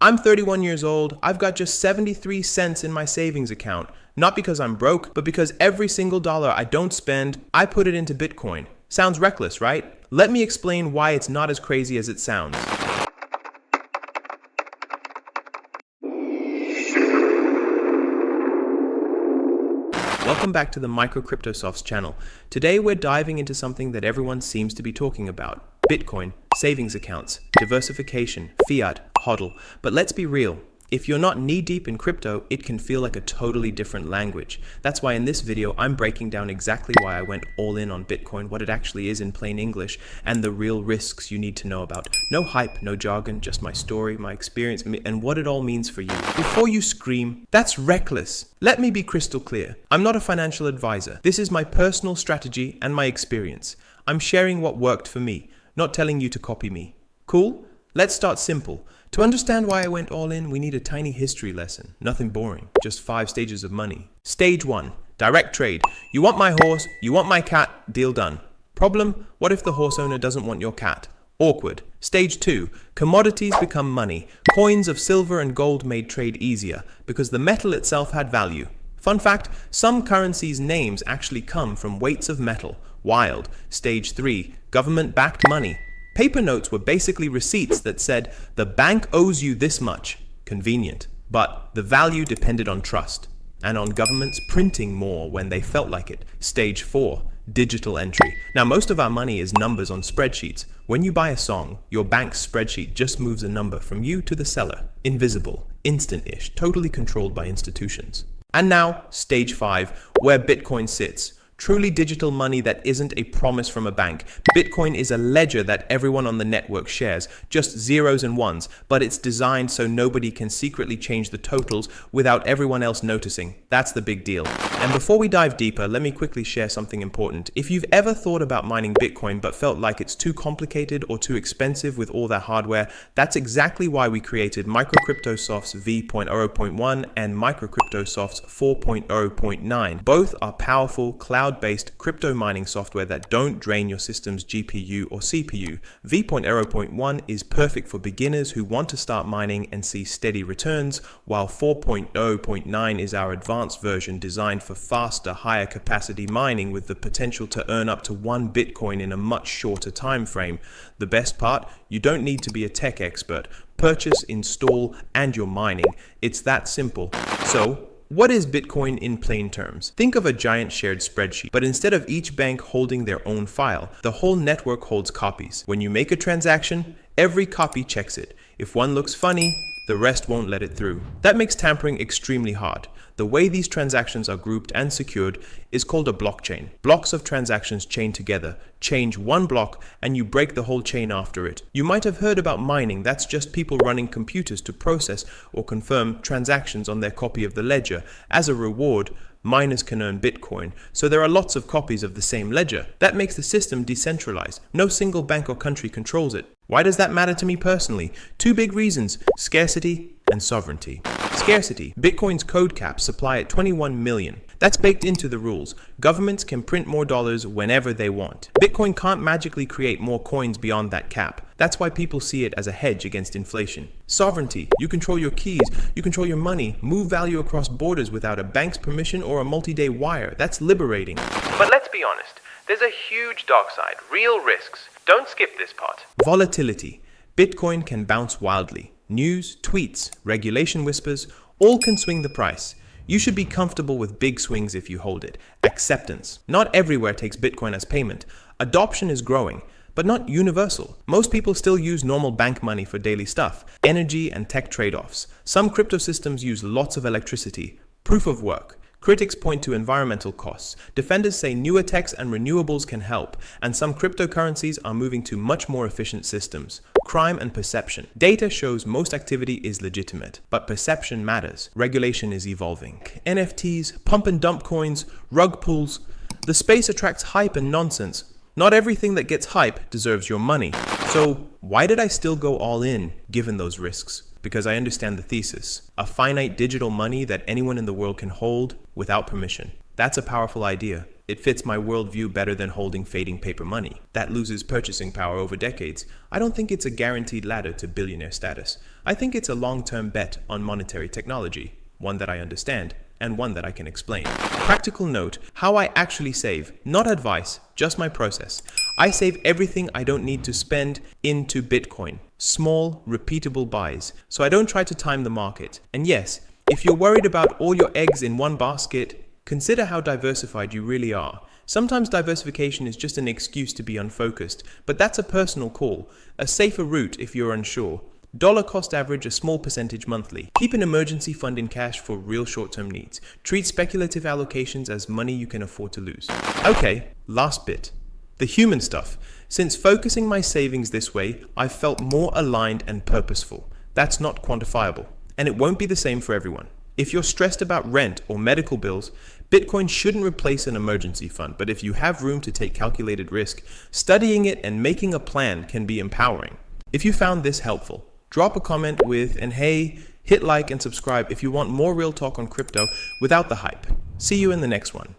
I'm 31 years old, I've got just 73 cents in my savings account. Not because I'm broke, but because every single dollar I don't spend, I put it into Bitcoin. Sounds reckless, right? Let me explain why it's not as crazy as it sounds. Welcome back to the Microcryptosofts channel. Today we're diving into something that everyone seems to be talking about. Bitcoin, savings accounts, diversification, fiat, hodl. But let's be real. If you're not knee-deep in crypto, it can feel like a totally different language. That's why in this video, I'm breaking down exactly why I went all in on Bitcoin, what it actually is in plain English, and the real risks you need to know about. No hype, no jargon, just my story, my experience, and what it all means for you. Before you scream, that's reckless. Let me be crystal clear. I'm not a financial advisor. This is my personal strategy and my experience. I'm sharing what worked for me, not telling you to copy me. Cool? Let's start simple. To understand why I went all in, we need a tiny history lesson. Nothing boring, just 5 stages of money. Stage 1, direct trade. You want my horse, you want my cat, deal done. Problem, what if the horse owner doesn't want your cat? Awkward. Stage 2, commodities become money. Coins of silver and gold made trade easier because the metal itself had value. Fun fact, some currencies' names actually come from weights of metal. Wild. Stage 3, government-backed money. Paper notes were basically receipts that said, the bank owes you this much. Convenient. But the value depended on trust, and on governments printing more when they felt like it. Stage 4, digital entry. Now, most of our money is numbers on spreadsheets. When you buy a song, your bank's spreadsheet just moves a number from you to the seller. Invisible, instant-ish, totally controlled by institutions. And now, stage 5, where Bitcoin sits. Truly digital money that isn't a promise from a bank. Bitcoin is a ledger that everyone on the network shares, just zeros and ones, but it's designed so nobody can secretly change the totals without everyone else noticing. That's the big deal. And before we dive deeper, let me quickly share something important. If you've ever thought about mining Bitcoin but felt like it's too complicated or too expensive with all that hardware, that's exactly why we created Microcryptosofts V.0.1 and Microcryptosofts 4.0.9. Both are powerful cloud-based crypto mining software that don't drain your system's GPU or CPU. V.0.1 is perfect for beginners who want to start mining and see steady returns, while 4.0.9 is our advanced version designed for faster, higher capacity mining with the potential to earn up to 1 Bitcoin in a much shorter time frame. The best part, you don't need to be a tech expert. Purchase, install, and you're mining. It's that simple. So, what is Bitcoin in plain terms? Think of a giant shared spreadsheet, but instead of each bank holding their own file, the whole network holds copies. When you make a transaction, every copy checks it. If one looks funny, the rest won't let it through. That makes tampering extremely hard. The way these transactions are grouped and secured is called a blockchain. Blocks of transactions chain together. Change one block and you break the whole chain after it. You might have heard about mining. That's just people running computers to process or confirm transactions on their copy of the ledger. As a reward, miners can earn Bitcoin, so there are lots of copies of the same ledger. That makes the system decentralized. No single bank or country controls it. Why does that matter to me personally? 2 big reasons: scarcity and sovereignty. Scarcity. Bitcoin's code cap supply at 21 million. That's baked into the rules. Governments can print more dollars whenever they want. Bitcoin can't magically create more coins beyond that cap. That's why people see it as a hedge against inflation. Sovereignty. You control your keys, you control your money, move value across borders without a bank's permission or a multi-day wire. That's liberating. But let's be honest, there's a huge dark side, real risks. Don't skip this part. Volatility. Bitcoin can bounce wildly. News, tweets, regulation whispers, all can swing the price. You should be comfortable with big swings if you hold it. Acceptance. Not everywhere takes Bitcoin as payment. Adoption is growing, but not universal. Most people still use normal bank money for daily stuff, energy and tech trade-offs. Some crypto systems use lots of electricity. Proof of work. Critics point to environmental costs. Defenders say newer techs and renewables can help, and some cryptocurrencies are moving to much more efficient systems. Crime and perception. Data shows most activity is legitimate, but perception matters. Regulation is evolving. NFTs, pump and dump coins, rug pulls. The space attracts hype and nonsense. Not everything that gets hype deserves your money. So why did I still go all in, given those risks? Because I understand the thesis. A finite digital money that anyone in the world can hold without permission. That's a powerful idea. It fits my worldview better than holding fading paper money. That loses purchasing power over decades. I don't think it's a guaranteed ladder to billionaire status. I think it's a long-term bet on monetary technology, one that I understand, and one that I can explain. Practical note, how I actually save, not advice, just my process. I save everything I don't need to spend into Bitcoin. Small, repeatable buys, so I don't try to time the market. And yes, if you're worried about all your eggs in one basket, consider how diversified you really are. Sometimes diversification is just an excuse to be unfocused, but that's a personal call, a safer route if you're unsure. Dollar cost average a small percentage monthly. Keep an emergency fund in cash for real short-term needs. Treat speculative allocations as money you can afford to lose. Okay, last bit. The human stuff. Since focusing my savings this way, I've felt more aligned and purposeful. That's not quantifiable, and it won't be the same for everyone. If you're stressed about rent or medical bills, Bitcoin shouldn't replace an emergency fund, but if you have room to take calculated risk, studying it and making a plan can be empowering. If you found this helpful, drop a comment with, and hey, hit like and subscribe if you want more real talk on crypto without the hype. See you in the next one.